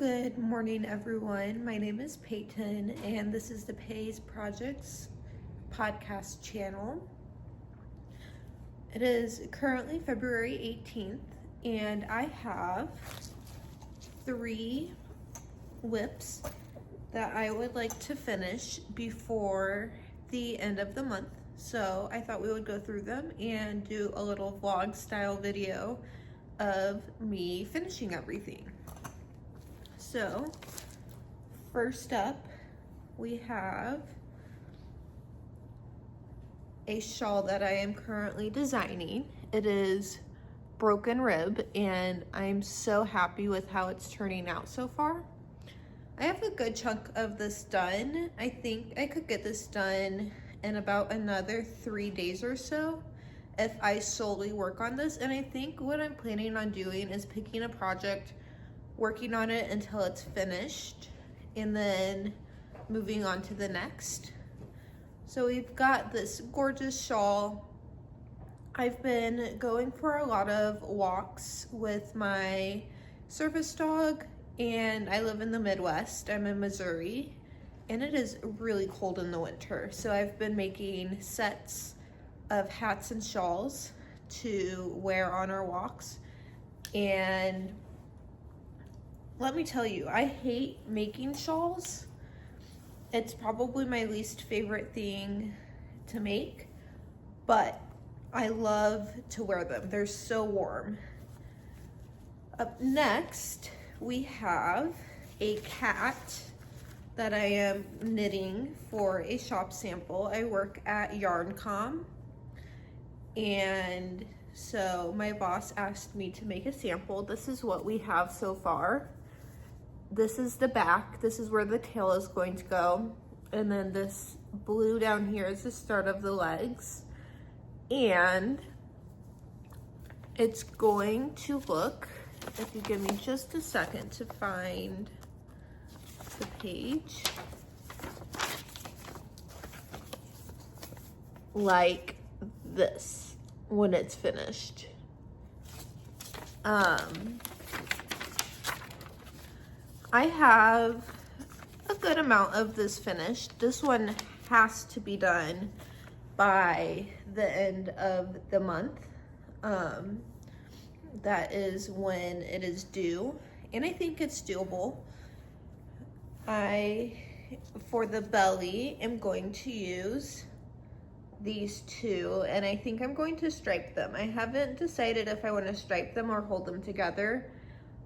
Good morning, everyone. My name is Peyton, and this is the Pay's Projects podcast channel. It is currently February 18th, and I have 3 whips that I would like to finish before the end of the month. So I thought we would go through them and do a little vlog style video of me finishing everything. So first up, we have a shawl that I am currently designing. It is broken rib, and I'm so happy with how it's turning out so far. I have a good chunk of this done. I think I could get this done in about another 3 days or so if I solely work on this. And I think what I'm planning on doing is picking a project, working on it until it's finished, and then moving on to the next. So we've got this gorgeous shawl. I've been going for a lot of walks with my service dog, and I live in the Midwest. I'm in Missouri, and it is really cold in the winter. So I've been making sets of hats and shawls to wear on our walks. And let me tell you, I hate making shawls. It's probably my least favorite thing to make, but I love to wear them. They're so warm. Up next, we have a cat that I am knitting for a shop sample. I work at Yarn.com, and so my boss asked me to make a sample. This is what we have so far. This is the back. This is where the tail is going to go. And then this blue down here is the start of the legs. And it's going to look, if you give me just a second to find the page, like this when it's finished. I have a good amount of this finished. This one has to be done by the end of the month. That is when it is due, and I think it's doable. For the belly, am going to use these 2, and I think I'm going to stripe them. I haven't decided if I want to stripe them or hold them together.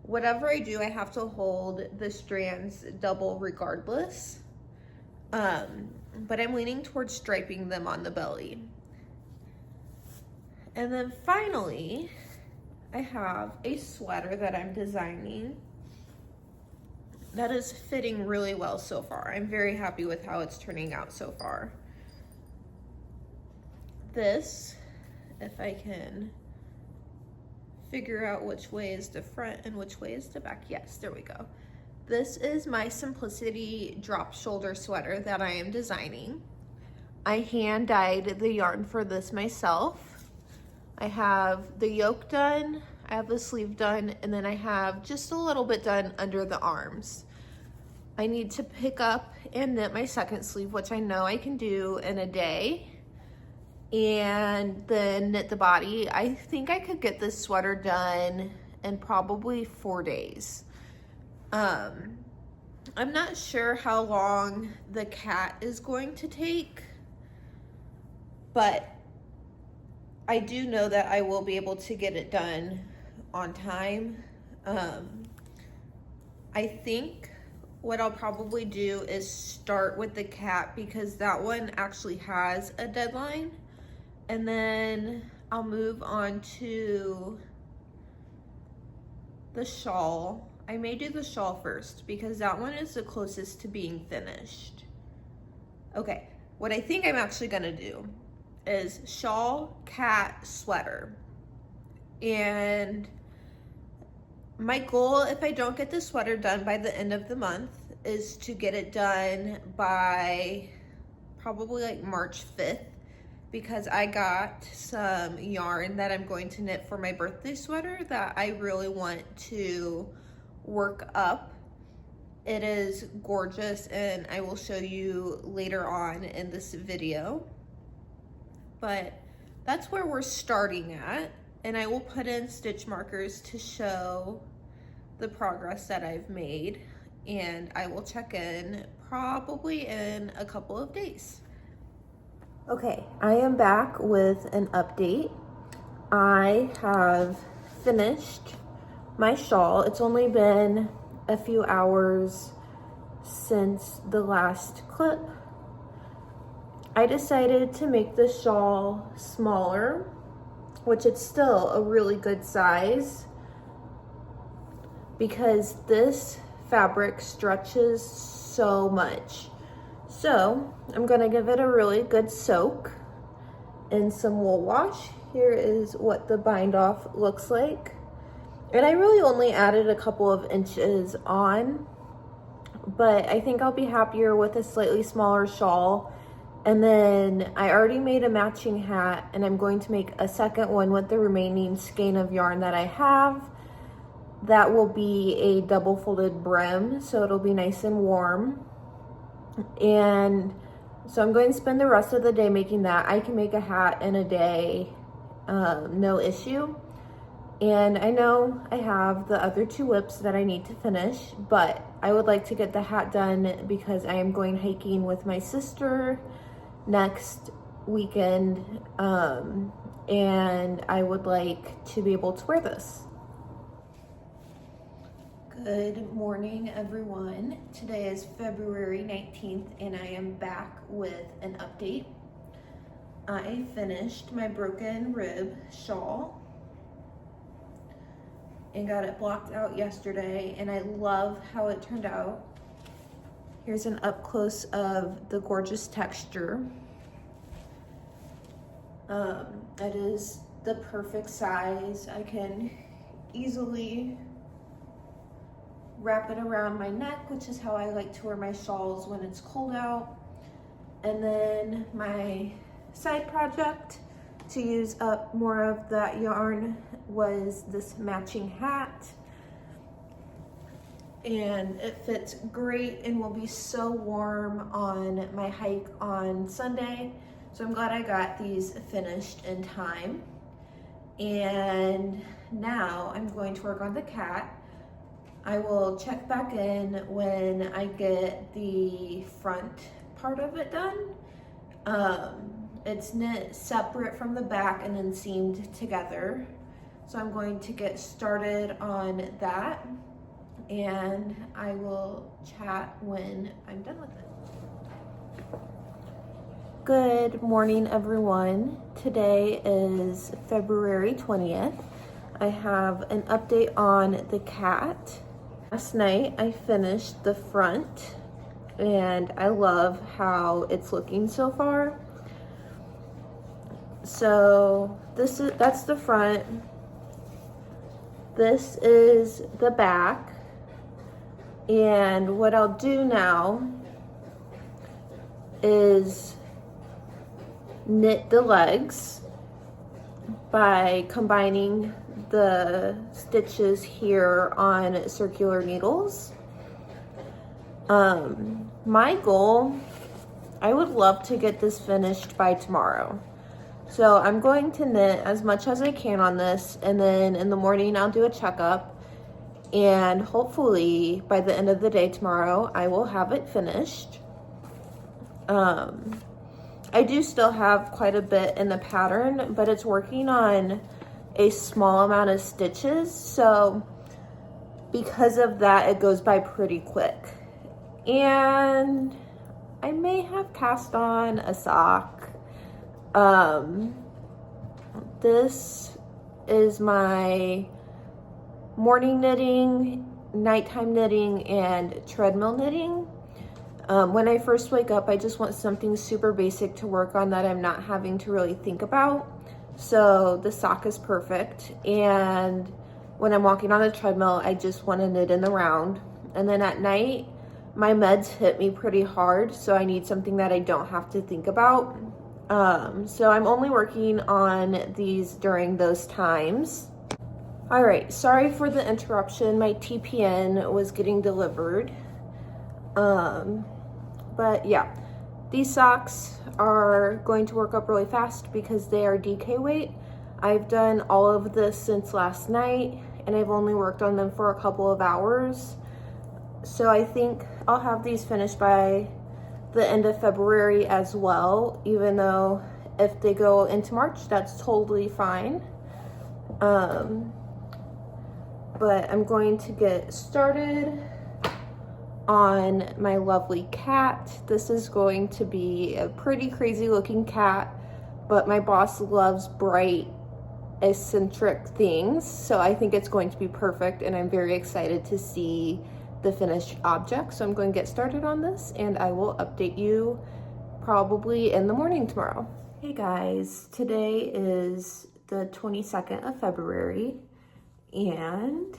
Whatever I do, I have to hold the strands double regardless. But I'm leaning towards striping them on the belly. And then finally, I have a sweater that I'm designing that is fitting really well so far. I'm very happy with how it's turning out so far. This, if I can figure out which way is the front and which way is the back. Yes, there we go. This is my Simplicity drop shoulder sweater that I am designing. I hand dyed the yarn for this myself. I have the yoke done, I have the sleeve done, and then I have just a little bit done under the arms. I need to pick up and knit my second sleeve, which I know I can do in a day, and then knit the body. I think I could get this sweater done in probably 4 days. I'm not sure how long the cat is going to take, but I do know that I will be able to get it done on time. I think what I'll probably do is start with the cat, because that one actually has a deadline. And then I'll move on to the shawl. I may do the shawl first because that one is the closest to being finished. Okay, what I think I'm actually gonna do is shawl, cat, sweater. And my goal, if I don't get the sweater done by the end of the month, is to get it done by probably like March 5th. Because I got some yarn that I'm going to knit for my birthday sweater that I really want to work up It is gorgeous, and I will show you later on in this video. But that's where we're starting at, and I will put in stitch markers to show the progress that I've made, and I will check in probably in a couple of days. Okay, I am back with an update. I have finished my shawl. It's only been a few hours since the last clip. I decided to make the shawl smaller, which it's still a really good size, because this fabric stretches so much. So I'm gonna give it a really good soak in some wool wash. Here is what the bind off looks like. And I really only added a couple of inches on, but I think I'll be happier with a slightly smaller shawl. And then I already made a matching hat, and I'm going to make a second one with the remaining skein of yarn that I have. That will be a double folded brim, so it'll be nice and warm. And so I'm going to spend the rest of the day making that. I can make a hat in a day, no issue. And I know I have the other 2 whips that I need to finish, but I would like to get the hat done because I am going hiking with my sister next weekend, and I would like to be able to wear this. Good morning, everyone. Today is February 19th, and I am back with an update. I finished my broken rib shawl and got it blocked out yesterday, and I love how it turned out. Here's an up close of the gorgeous texture. It is the perfect size. I can easily wrap it around my neck, which is how I like to wear my shawls when it's cold out. And then my side project to use up more of that yarn was this matching hat. And it fits great and will be so warm on my hike on Sunday. So I'm glad I got these finished in time. And now I'm going to work on the cat. I will check back in when I get the front part of it done. It's knit separate from the back and then seamed together. So I'm going to get started on that, and I will chat when I'm done with it. Good morning, everyone. Today is February 20th. I have an update on the cat. Last night I finished the front, and I love how it's looking so far. So that's the front. This is the back. And what I'll do now is knit the legs by combining the stitches here on circular needles. My goal, I would love to get this finished by tomorrow. So I'm going to knit as much as I can on this, and then in the morning I'll do a checkup, and hopefully by the end of the day tomorrow I will have it finished. I do still have quite a bit in the pattern, but it's working on a small amount of stitches, so because of that it goes by pretty quick. And I may have cast on a sock. This is my morning knitting, nighttime knitting, and treadmill knitting. When I first wake up, I just want something super basic to work on that I'm not having to really think about. So the sock is perfect. And when I'm walking on the treadmill, I just want to knit in the round. And then at night, my meds hit me pretty hard, so I need something that I don't have to think about. So I'm only working on these during those times. All right, sorry for the interruption. My TPN was getting delivered. But yeah, these socks are going to work up really fast because they are DK weight. I've done all of this since last night and I've only worked on them for a couple of hours. So I think I'll have these finished by the end of February as well, even though if they go into March, that's totally fine. But I'm going to get started on my lovely cat. This is going to be a pretty crazy looking cat, but my boss loves bright, eccentric things, so I think it's going to be perfect, and I'm very excited to see the finished object. So I'm going to get started on this and I will update you probably in the morning tomorrow. Hey guys, today is the 22nd of February and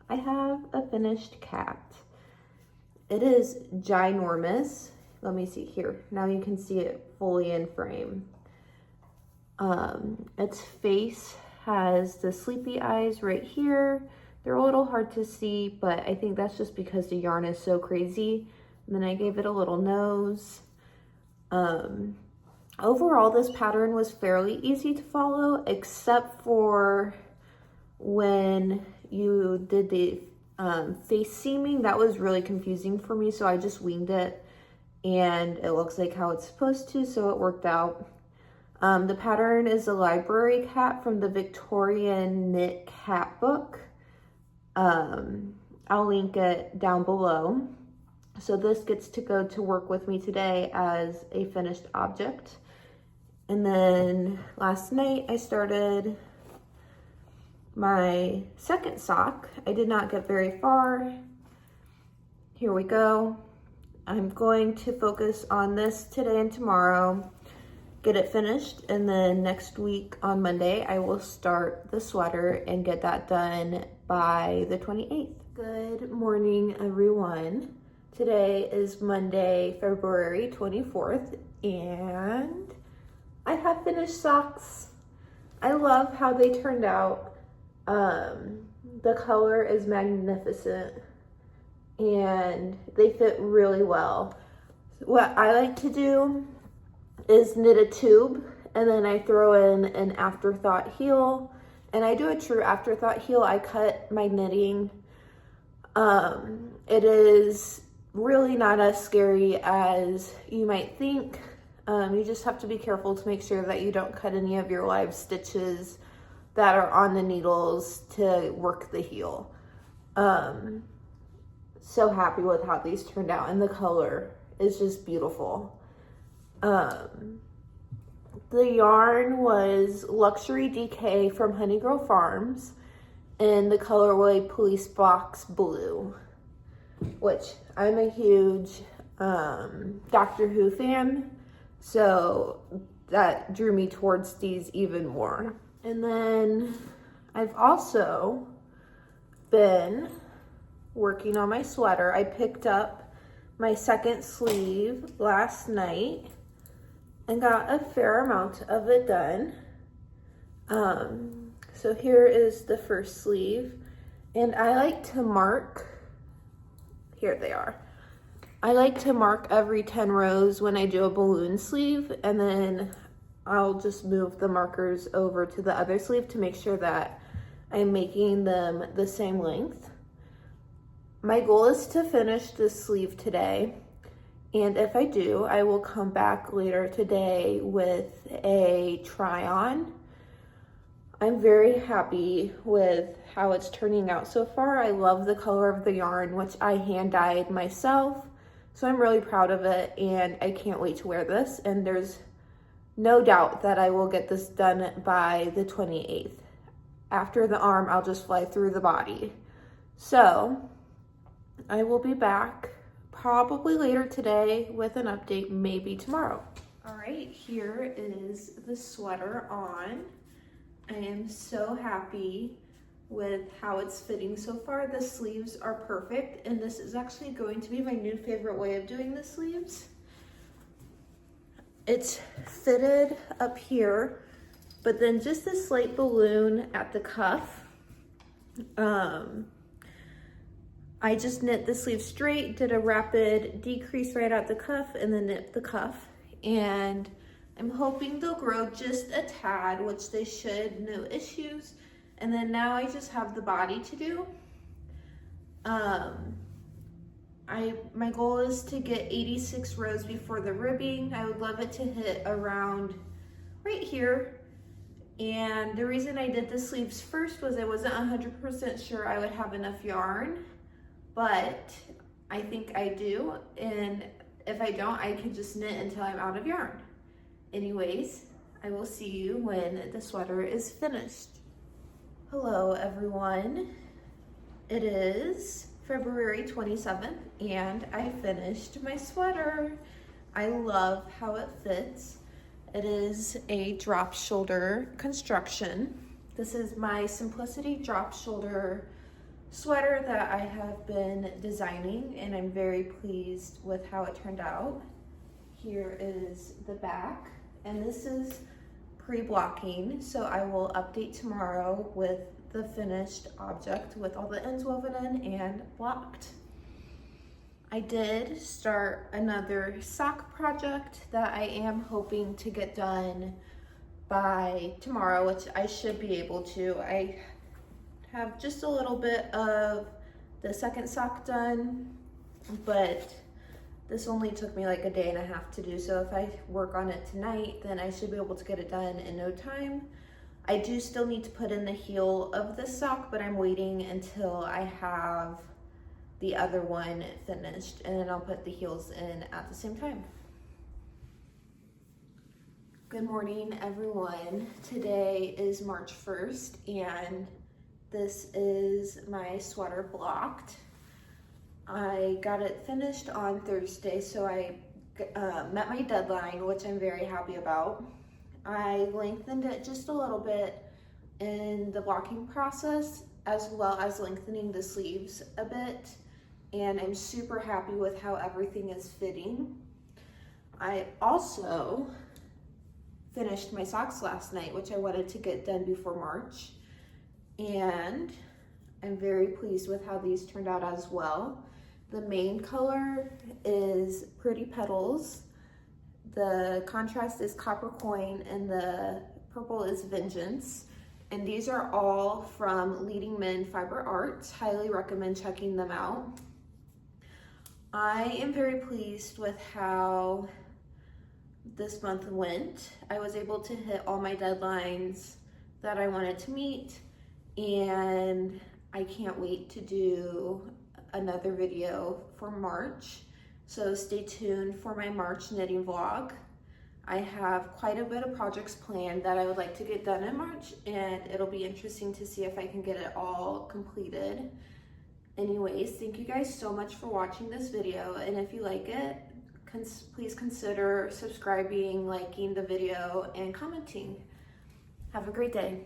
I have a finished cat. It is ginormous. Let me see here. Now you can see it fully in frame. Its face has the sleepy eyes right here. They're a little hard to see, but I think that's just because the yarn is so crazy. And then I gave it a little nose. Overall, this pattern was fairly easy to follow, except for when you did the face seaming. That was really confusing for me, so I just winged it and it looks like how it's supposed to, so it worked out. The pattern is a library cat from the Victorian Knit Cat Book. I'll link it down below. So this gets to go to work with me today as a finished object. And then last night I started my second sock. I did not get very far. Here we go. I'm going to focus on this today and tomorrow, get it finished, and then next week on Monday I will start the sweater and get that done by the 28th. Good morning, everyone. Today is Monday, February 24th, and I have finished socks. I love how they turned out. The color is magnificent and they fit really well. What I like to do is knit a tube and then I throw in an afterthought heel, and I do a true afterthought heel. I cut my knitting. It is really not as scary as you might think. You just have to be careful to make sure that you don't cut any of your live stitches that are on the needles to work the heel. So happy with how these turned out, and the color is just beautiful. The yarn was Luxury DK from Honey Girl Farms, and the colorway Police Box Blue, which I'm a huge Doctor Who fan, so that drew me towards these even more. And then I've also been working on my sweater. I picked up my second sleeve last night and got a fair amount of it done. So here is the first sleeve, and I like to mark, here they are. I like to mark every 10 rows when I do a balloon sleeve, and then I'll just move the markers over to the other sleeve to make sure that I'm making them the same length. My goal is to finish this sleeve today, and if I do, I will come back later today with a try-on. I'm very happy with how it's turning out so far. I love the color of the yarn, which I hand dyed myself, so I'm really proud of it, and I can't wait to wear this, and there's no doubt that I will get this done by the 28th. After the arm, I'll just fly through the body. So I will be back probably later today with an update, maybe tomorrow. All right, here is the sweater on. I am so happy with how it's fitting so far. The sleeves are perfect, and this is actually going to be my new favorite way of doing the sleeves. It's fitted up here, but then just a slight balloon at the cuff. I just knit the sleeve straight, did a rapid decrease right at the cuff, and then knit the cuff. And I'm hoping they'll grow just a tad, which they should, no issues. And then now I just have the body to do. My goal is to get 86 rows before the ribbing. I would love it to hit around right here. And the reason I did the sleeves first was I wasn't 100% sure I would have enough yarn, but I think I do. And if I don't, I can just knit until I'm out of yarn. Anyways, I will see you when the sweater is finished. Hello everyone. It is February 27th and I finished my sweater. I love how it fits. It is a drop shoulder construction. This is my Simplicity drop shoulder sweater that I have been designing, and I'm very pleased with how it turned out. Here is the back, and this is pre-blocking, so I will update tomorrow with the finished object with all the ends woven in and blocked. I did start another sock project that I am hoping to get done by tomorrow, which I should be able to. I have just a little bit of the second sock done, but this only took me like a day and a half to do. So if I work on it tonight, then I should be able to get it done in no time. I do still need to put in the heel of the sock, but I'm waiting until I have the other one finished, and then I'll put the heels in at the same time. Good morning, everyone. Today is March 1st, and this is my sweater blocked. I got it finished on Thursday, so I met my deadline, which I'm very happy about. I lengthened it just a little bit in the blocking process, as well as lengthening the sleeves a bit. And I'm super happy with how everything is fitting. I also finished my socks last night, which I wanted to get done before March. And I'm very pleased with how these turned out as well. The main color is Pretty Petals. The contrast is Copper Coin, and the purple is Vengeance. And these are all from Leading Men Fiber Arts. Highly recommend checking them out. I am very pleased with how this month went. I was able to hit all my deadlines that I wanted to meet, and I can't wait to do another video for March. So stay tuned for my March knitting vlog. I have quite a bit of projects planned that I would like to get done in March, and it'll be interesting to see if I can get it all completed. Anyways, thank you guys so much for watching this video, and if you like it, please consider subscribing, liking the video, and commenting. Have a great day.